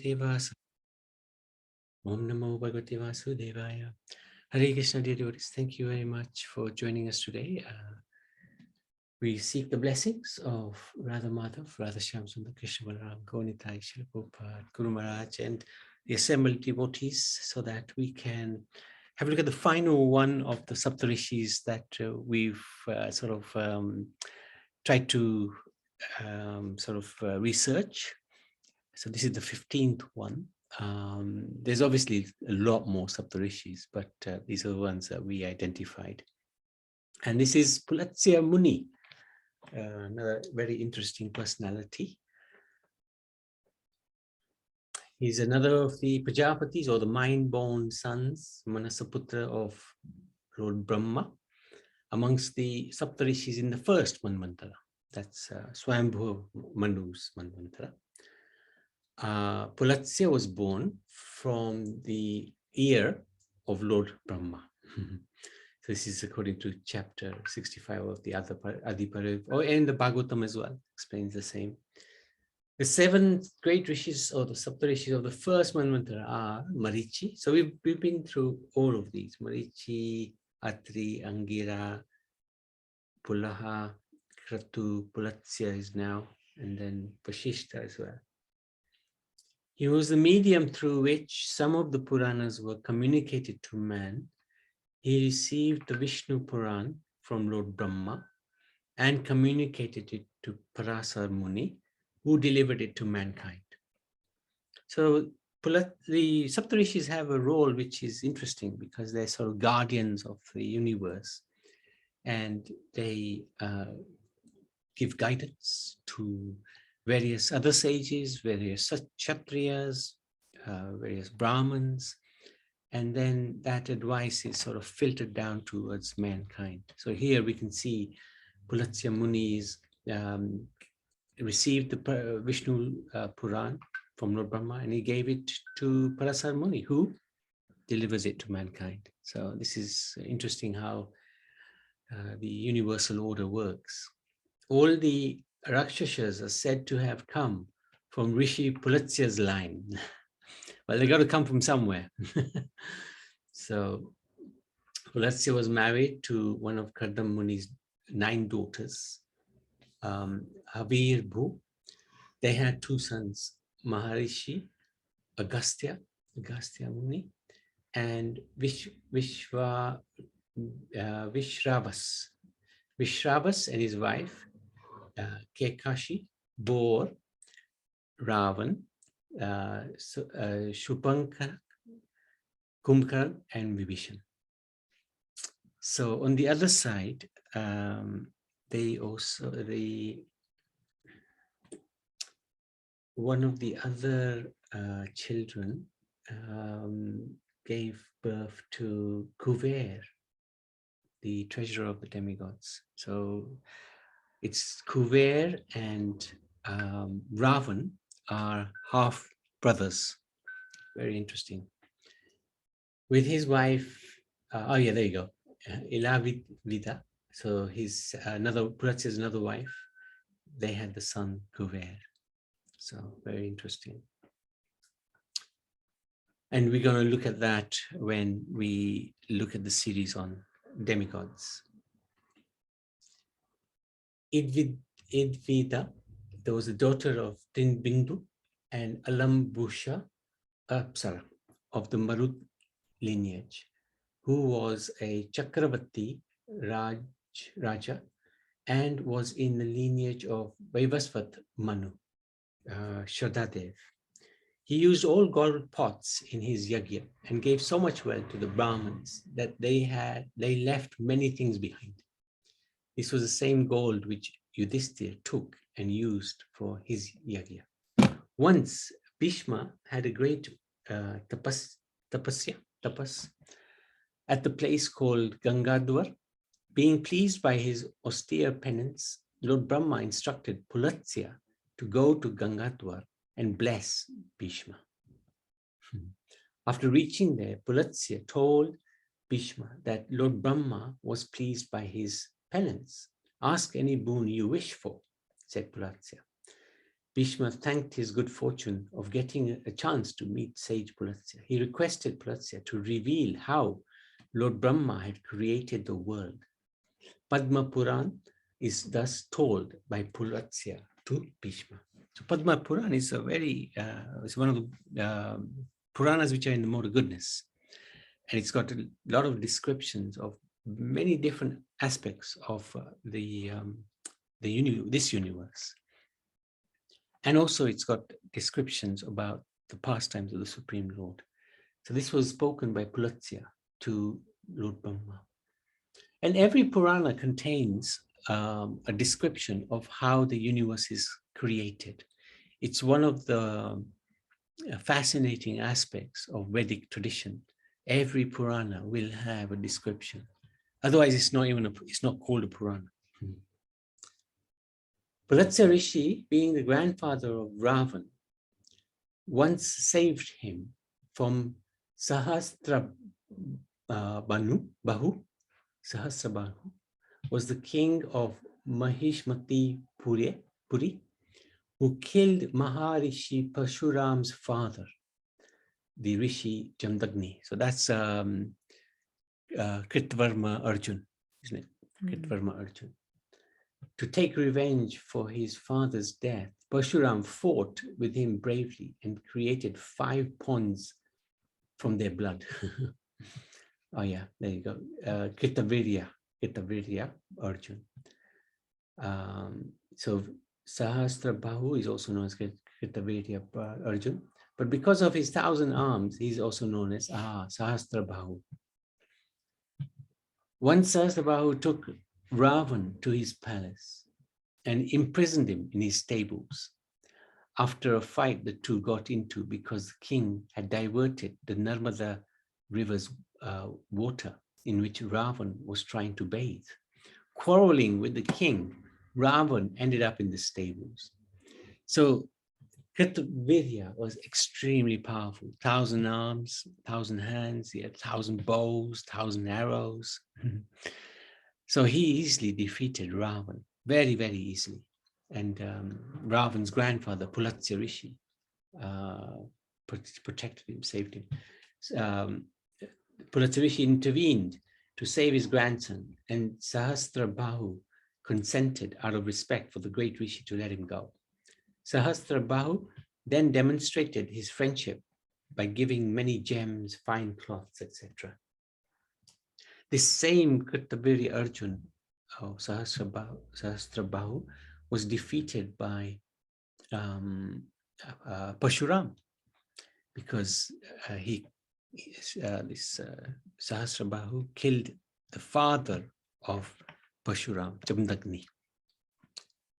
Devas. Om Namo Bhagavate Vasudevaya. Hare Krishna, dear devotees. Thank you very much for joining us today. We seek the blessings of Radha Madhav, Radha Shyam Sundar, Krishna Balaram, Gaunitai, Srila Prabhupada, Guru Maharaj, and the assembled devotees, so that we can have a look at the final one of the Sapta Rishis that we've tried to research. So this is the 15th one. There's obviously a lot more Sapta Rishis, but these are the ones that we identified. And this is Pulatsya Muni, another very interesting personality. He's another of the Prajapatis, or the mind-born sons, Manasaputra of Lord Brahma, amongst the Sapta Rishis in the first Manvantara. That's Swambhu Manu's Manvantara. Pulatsya was born from the ear of Lord Brahma. So this is according to chapter 65 of the Adipariv, and the Bhagavatam as well, explains the same. The 7 great rishis, or the Sapta Rishis of the first Manvantara, are Marichi. So we've been through all of these: Marichi, Atri, Angira, Pulaha, Kratu, Pulatsya is now, and then Vashishta as well. He was the medium through which some of the Puranas were communicated to man. He received the Vishnu Puran from Lord Brahma and communicated it to Parasar Muni, who delivered it to mankind. So the Sapta Rishis have a role which is interesting, because they're sort of guardians of the universe, and they give guidance to various other sages, various Kshatriyas, various Brahmins, and then that advice is sort of filtered down towards mankind. So here we can see Pulatsya Muni's received the Vishnu Puran from Lord Brahma, and he gave it to Parasar Muni, who delivers it to mankind. So this is interesting how the universal order works. All the Rakshasas are said to have come from Rishi Pulatsya's line. Well, they got to come from somewhere. So Pulatsya was married to one of Kardam Muni's 9 daughters, Havir Bhu. They had 2 sons, Maharishi, Agastya Muni, and Vishravas. Vishravas and his wife, Kekashi, bore Ravan, Shupankar, Kumbhkarna, and Vibhishan. So on the other side, one of the other children gave birth to Kuver, the treasurer of the demigods. So it's Kuver and Ravan are half brothers. Very interesting. With his wife, there you go, Ilavidita. So his Pulatya's another wife. They had the son Kuver. So very interesting. And we're going to look at that when we look at the series on demigods. Idvida, there was a daughter of Dinbindu and Alambusha Apsara of the Marut lineage, who was a Chakravarti Raja and was in the lineage of Vaivasvat Manu, Shraddhadev. He used all gold pots in his yagya and gave so much wealth to the Brahmins that they left many things behind. This was the same gold which Yudhishthira took and used for his yagya. Once Bhishma had a great tapas at the place called Gangadwar. Being pleased by his austere penance, Lord Brahma instructed Pulatsya to go to Gangadwar and bless Bhishma. After reaching there, Pulatsya told Bhishma that Lord Brahma was pleased by his penance. Ask any boon you wish for, said Pulatsya. Bhishma thanked his good fortune of getting a chance to meet sage Pulatsya. He requested Pulatsya to reveal how Lord Brahma had created the world. Padma Puran is thus told by Pulatsya to Bhishma. So Padma Puran is it's one of the Puranas which are in the mode of goodness. And it's got a lot of descriptions of many different aspects of this universe. And also it's got descriptions about the pastimes of the Supreme Lord. So this was spoken by Pulatsya to Lord Brahma. And every Purana contains a description of how the universe is created. It's one of the fascinating aspects of Vedic tradition. Every Purana will have a description. Otherwise, it's not called a Purana. Pulatsya Rishi, being the grandfather of Ravan, once saved him from Sahasrabahu. Sahasrabahu was the king of Mahishmati Puri, who killed Maharishi Pashuram's father, the Rishi Jamdagni. So that's Kritvarma Arjun, isn't it? Kritvarma Arjun. To take revenge for his father's death, Pashuram fought with him bravely and created 5 ponds from their blood. Oh yeah, there you go. Kritavirya Arjun. So Sahasrabahu is also known as Kritavirya Arjun. But because of his 1,000 arms, he's also known as Sahasrabahu. Once Sahasrabahu took Ravan to his palace and imprisoned him in his stables. After a fight the two got into because the king had diverted the Narmada river's water in which Ravan was trying to bathe. Quarreling with the king, Ravan ended up in the stables. So Kritavirya was extremely powerful. 1,000 arms, 1,000 hands, he had 1,000 bows, 1,000 arrows. So he easily defeated Ravan, very, very easily. And Ravan's grandfather, Pulatsya Rishi, protected him, saved him. Pulatsya Rishi intervened to save his grandson, and Sahasrabahu consented out of respect for the great Rishi to let him go. Sahasrabahu then demonstrated his friendship by giving many gems, fine cloths, etc. This same Kritavirya Arjun, Sahasrabahu, was defeated by Pashuram because Sahasrabahu killed the father of Pashuram, Jamdagni.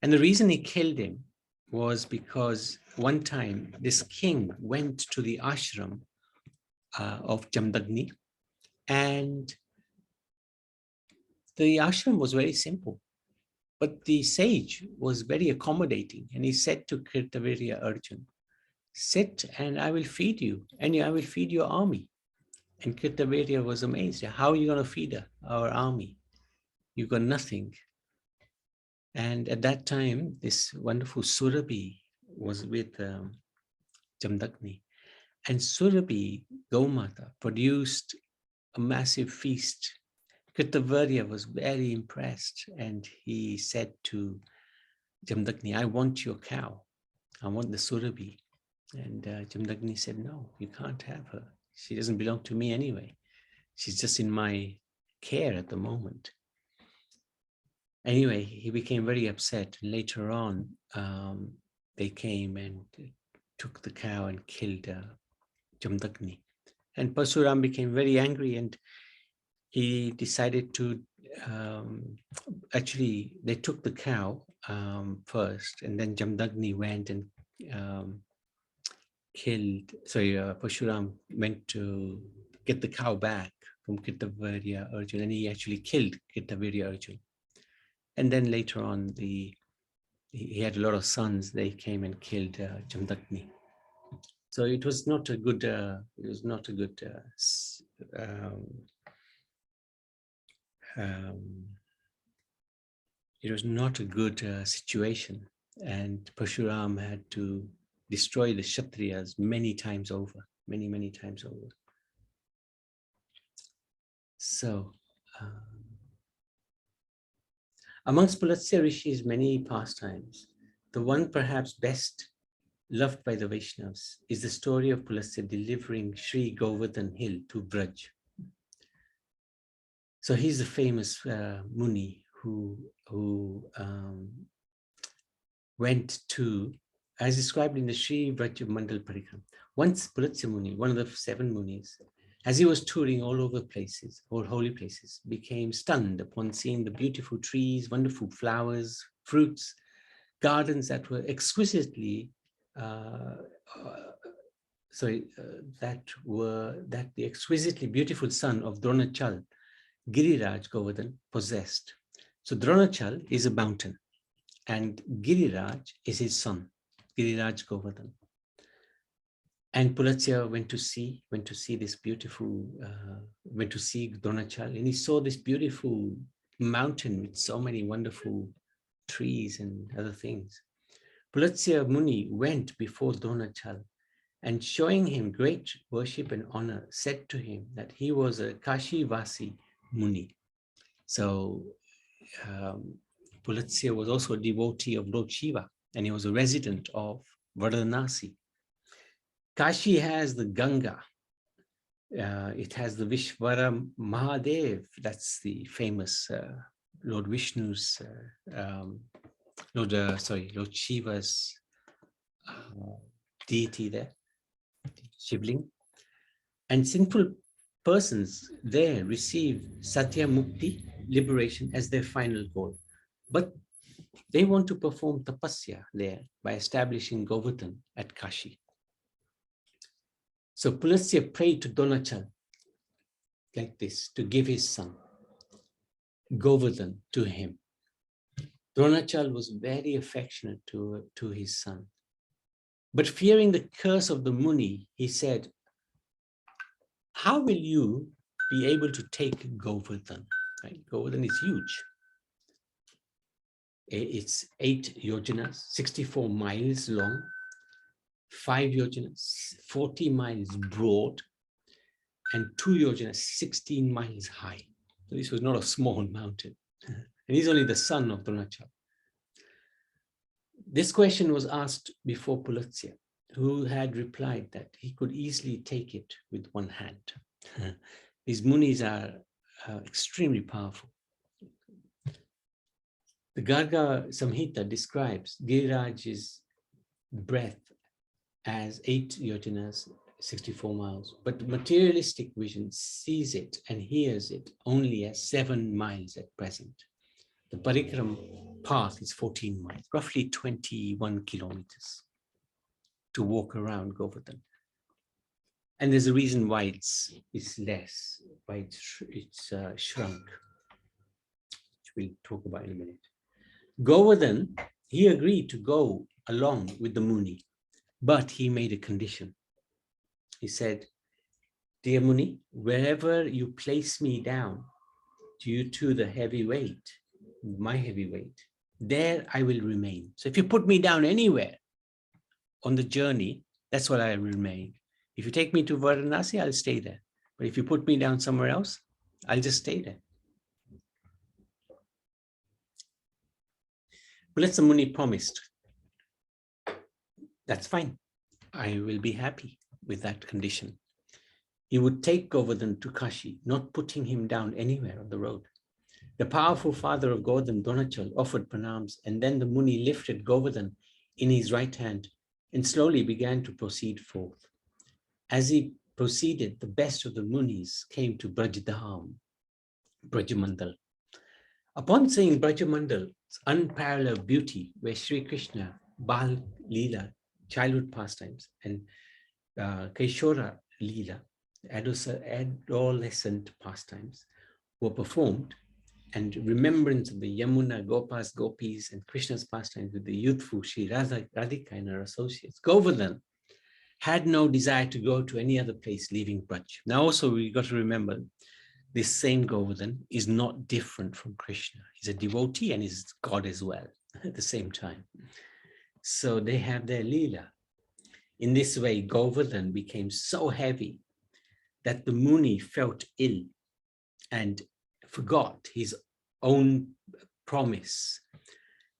And the reason he killed him was because one time this king went to the ashram of Jamdagni, and the ashram was very simple, but the sage was very accommodating, and he said to Kritavirya Arjun, sit and I will feed you, and I will feed your army. And Kritavirya was amazed. How are you going to feed our army? You've got nothing. And at that time, this wonderful Surabhi was with Jamdagni. And Surabhi, Gaumata, produced a massive feast. Kritavirya was very impressed, and he said to Jamdagni, I want your cow. I want the Surabhi. And Jamdagni said, no, you can't have her. She doesn't belong to me anyway. She's just in my care at the moment. Anyway, he became very upset. And later on, they came and took the cow and killed Jamdagni. And Parsuram became very angry, and he decided to, actually, they took the cow first, and then Jamdagni went and Parshuram went to get the cow back from Kritavirya Arjun, and he actually killed Kritavirya Arjun. And then later on, he had a lot of sons. They came and killed Jamdagni. So it was not a good. It was not a good situation. and Parshuram had to destroy the Kshatriyas many times over, many times over. So, amongst Pulatsya Rishis' many pastimes, the one perhaps best loved by the Vaishnavas is the story of Pulatsya delivering Sri Govardhan Hill to Braj. So he's the famous Muni who went to, as described in the Sri Braj Mandal Parikram. Once Pulatsya Muni, one of the 7 Munis, as he was touring all over places, all holy places, became stunned upon seeing the beautiful trees, wonderful flowers, fruits, gardens that were exquisitely, that the exquisitely beautiful son of Dronachal, Giriraj Govardhan, possessed. So Dronachal is a mountain, and Giriraj is his son, Giriraj Govardhan. And Pulatsya went to see this beautiful, went to see Dronachal, and he saw this beautiful mountain with so many wonderful trees and other things. Pulatsya Muni went before Dronachal and, showing him great worship and honor, said to him that he was a Kashi Vasi Muni. So Pulatsya was also a devotee of Lord Shiva, and he was a resident of Varanasi. Kashi has the Ganga. It has the Vishvara Mahadev. That's the famous Lord Vishnu's, Lord Shiva's deity there, Shivling. And sinful persons there receive Satya Mukti, liberation, as their final goal. But they want to perform tapasya there by establishing Govardhan at Kashi. So Pulatsya prayed to Dronachal like this, to give his son Govardhan to him. Dronachal was very affectionate to his son. But fearing the curse of the Muni, he said, how will you be able to take Govardhan? Right? Govardhan is huge. It's 8 yojanas, 64 miles long, 5 yojanas, 40 miles broad, and 2 yojanas, 16 miles high. So this was not a small mountain. And he's only the son of Dronachal. This question was asked before Pulatsya, who had replied that he could easily take it with one hand. These Munis are extremely powerful. The Garga Samhita describes Giriraj's breadth as 8 yojanas, 64 miles, but materialistic vision sees it and hears it only as 7 miles at present. The Parikram path is 14 miles, roughly 21 kilometers to walk around Govardhan. And there's a reason why it's less, why it's shrunk, which we'll talk about in a minute. Govardhan, he agreed to go along with the Muni, but he made a condition. He said, dear Muni, wherever you place me down due to the heavy weight, my heavy weight, there I will remain. So if you put me down anywhere on the journey, that's where I will remain. If you take me to Varanasi, I'll stay there. But if you put me down somewhere else, I'll just stay there. Pulatsya Muni promised, that's fine. I will be happy with that condition. He would take Govardhan to Kashi, not putting him down anywhere on the road. The powerful father of Govardhan, Dronachal, offered pranams, and then the Muni lifted Govardhan in his right hand and slowly began to proceed forth. As he proceeded, the best of the Munis came to Brajdham, Brajamandal. Upon seeing Brajamandal's unparalleled beauty, where Sri Krishna, Bal Leela, childhood pastimes, and Kaishora Leela, adolescent pastimes, were performed, and remembrance of the Yamuna, Gopas, Gopis, and Krishna's pastimes with the youthful Sri Radhika and her associates, Govardhan had no desire to go to any other place leaving Braj. Now also we got to remember, this same Govardhan is not different from Krishna. He's a devotee and he's God as well at the same time. So they have their Leela. In this way, Govardhan became so heavy that the Muni felt ill and forgot his own promise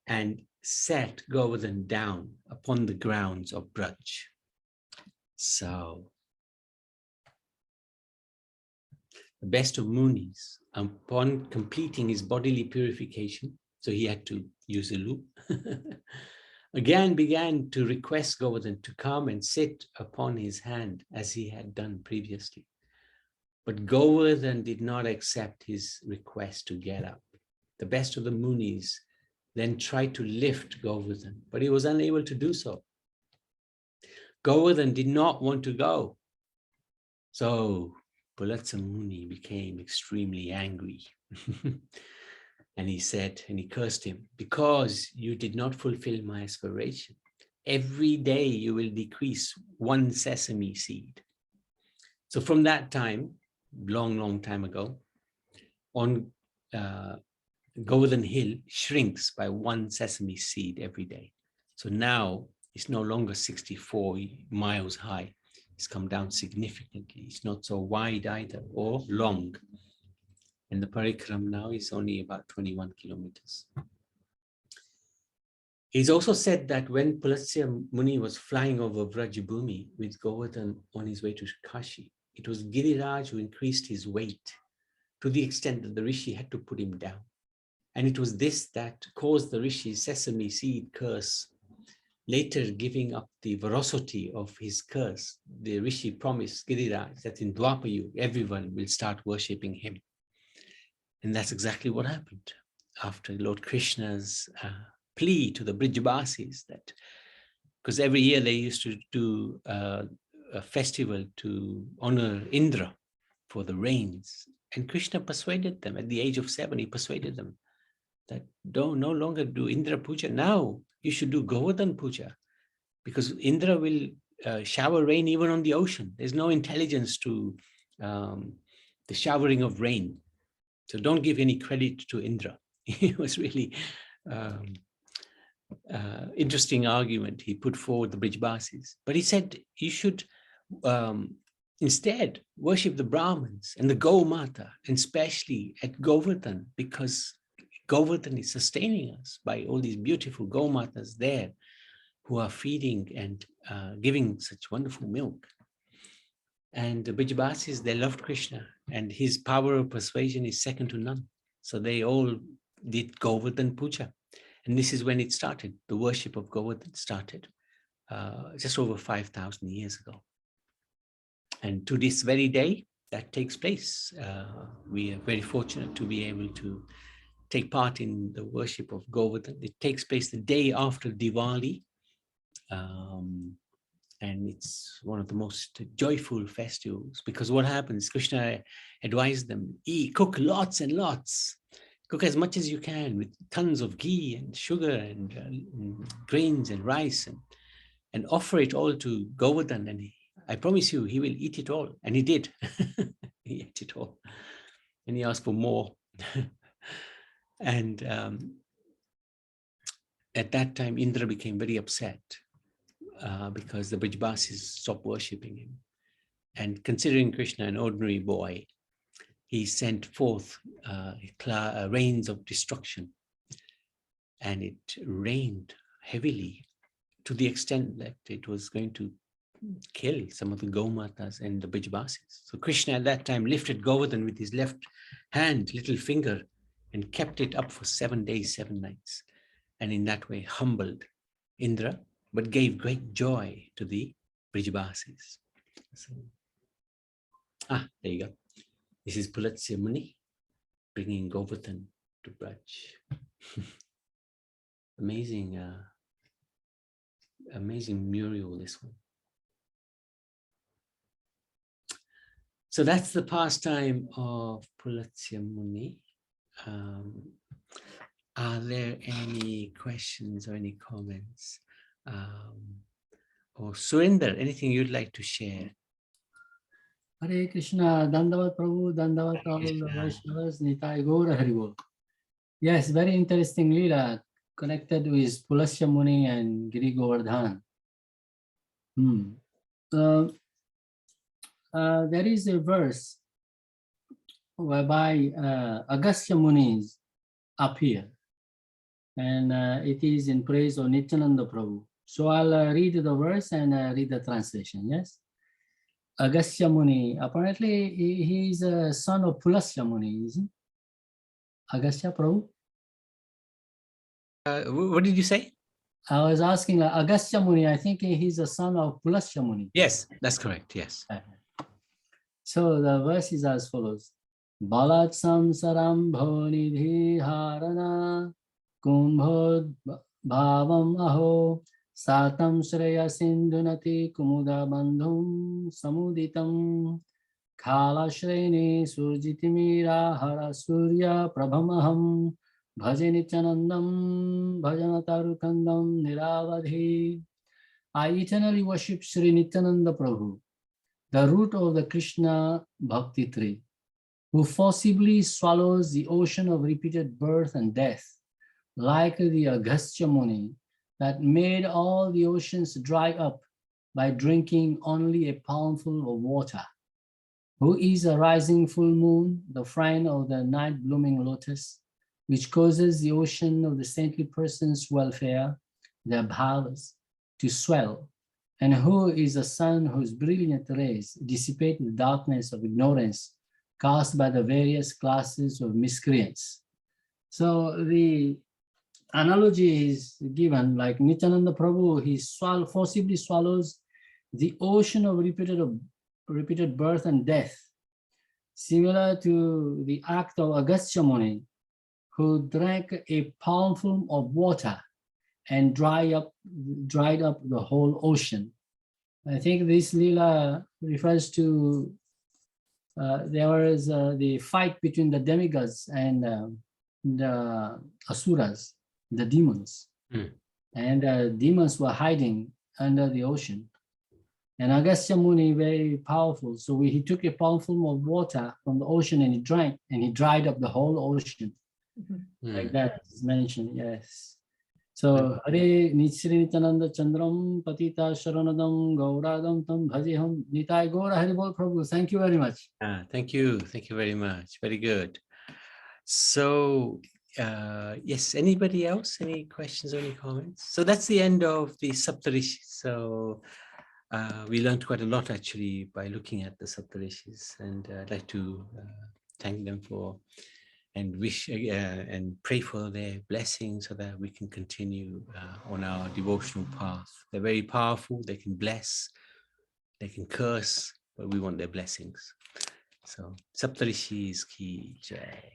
and set Govardhan down upon the grounds of Braj. So the best of Munis, upon completing his bodily purification, so he had to use a loop, again began to request Govardhan to come and sit upon his hand as he had done previously. But Govardhan did not accept his request to get up. The best of the Munis then tried to lift Govardhan, but he was unable to do so. Govardhan did not want to go. So Pulatsya Muni became extremely angry. And he said, and he cursed him, because you did not fulfill my aspiration, every day you will decrease one sesame seed. So from that time, long time ago, on Govardhan Hill shrinks by one sesame seed every day. So now it's no longer 64 miles high. It's come down significantly. It's not so wide either, or long. And the parikram now is only about 21 kilometers. He's also said that when Pulatsya Muni was flying over Vrajabhumi with Govardhan on his way to Kashi, it was Giriraj who increased his weight to the extent that the Rishi had to put him down. And it was this that caused the Rishi's sesame seed curse, later giving up the veracity of his curse. The Rishi promised Giriraj that in Dwapara everyone will start worshipping him. And that's exactly what happened after Lord Krishna's plea to the Brijbasis, that because every year they used to do a festival to honor Indra for the rains. And Krishna persuaded them at the age of 7, he persuaded them that don't no longer do Indra Puja. Now you should do Govardhan Puja, because Indra will shower rain even on the ocean. There's no intelligence to the showering of rain. So don't give any credit to Indra. It was really interesting argument he put forward, the Brijbasis. But he said you should instead worship the Brahmins and the Gaumata, and especially at Govardhan, because Govardhan is sustaining us by all these beautiful Gaumatas there who are feeding and giving such wonderful milk. And the Brijbasis, they loved Krishna, and his power of persuasion is second to none. So they all did Govardhan Puja. And this is when it started. The worship of Govardhan started just over 5,000 years ago. And to this very day, that takes place. We are very fortunate to be able to take part in the worship of Govardhan. It takes place the day after Diwali. And it's one of the most joyful festivals, because what happens, Krishna advised them, cook lots and lots, cook as much as you can with tons of ghee and sugar and grains and rice, and offer it all to Govardhan, and I promise you he will eat it all. And he did. He ate it all, and he asked for more. And at that time Indra became very upset because the Brijbasis stopped worshipping him. And considering Krishna an ordinary boy, he sent forth rains of destruction. And it rained heavily to the extent that it was going to kill some of the Gaumatas and the Brijbasis. So Krishna at that time lifted Govardhan with his left hand, little finger, and kept it up for 7 days, 7 nights. And in that way humbled Indra, but gave great joy to the Brijbasis. So, there you go. This is Pulatsya Muni bringing Govardhan to Braj. Amazing, amazing mural, this one. So that's the pastime of Pulatsya Muni. Are there any questions or any comments? Or Surinder, anything you'd like to share? Hare Krishna, Dandavat Prabhu, all the Vaishnavas, Nitai Gaura Haribol. Yes, very interesting Leela. connected with Pulatsya Muni and Giri Govardhan. There is a verse whereby Agastya Munis appear, and it is in praise of Nityananda Prabhu. So I'll read the verse and read the translation. Yes, Agastya Muni. Apparently, he is a son of Pulatsya Muni, isn't Agastya Prabhu? What did you say? I was asking Agastya Muni. I think he's a son of Pulatsya Muni. Yes, that's correct. Yes. So the verse is as follows: Balat samsaram bhonidhi harana kumbho bhavam aho satam shreya sindhunati kumuda bandhum samuditam khala shreni surjitimira hara surya prabhamaham bhajanityanandam bhajanatarukanam niravadhi. I eternally worship Sri Nityananda Prabhu, the root of the Krishna Bhakti tree, who forcibly swallows the ocean of repeated birth and death, like the Agastya Muni that made all the oceans dry up by drinking only a palmful of water, who is a rising full moon, the friend of the night blooming lotus, which causes the ocean of the saintly person's welfare, their bhavas, to swell, and who is a sun whose brilliant rays dissipate the darkness of ignorance cast by the various classes of miscreants. So the analogy is given like Nityananda Prabhu, he forcibly swallows the ocean of repeated birth and death, similar to the act of Agastya Muni, who drank a palmful of water and dried up the whole ocean. I think this lila refers to there was the fight between the demigods and the asuras, the demons. And demons were hiding under the ocean. And Agastya Muni, very powerful, so he took a palmful of water from the ocean and he drank, and he dried up the whole ocean. Like that is mentioned, yes. So Hare Nitsri Nityananda Chandram Patita Sharanadam Gauradam Tam Bhajiham Nitai Gaura Haribol Prabhu. Thank you very much. Thank you very much. Very good. So yes, anybody else? Any questions or any comments? So that's the end of the Sapta Rishis. So we learned quite a lot actually by looking at the Sapta Rishis, and I'd like to thank them for and wish and pray for their blessings so that we can continue on our devotional path. They're very powerful. They can bless, they can curse, but we want their blessings. So Sapta Rishis ki jai.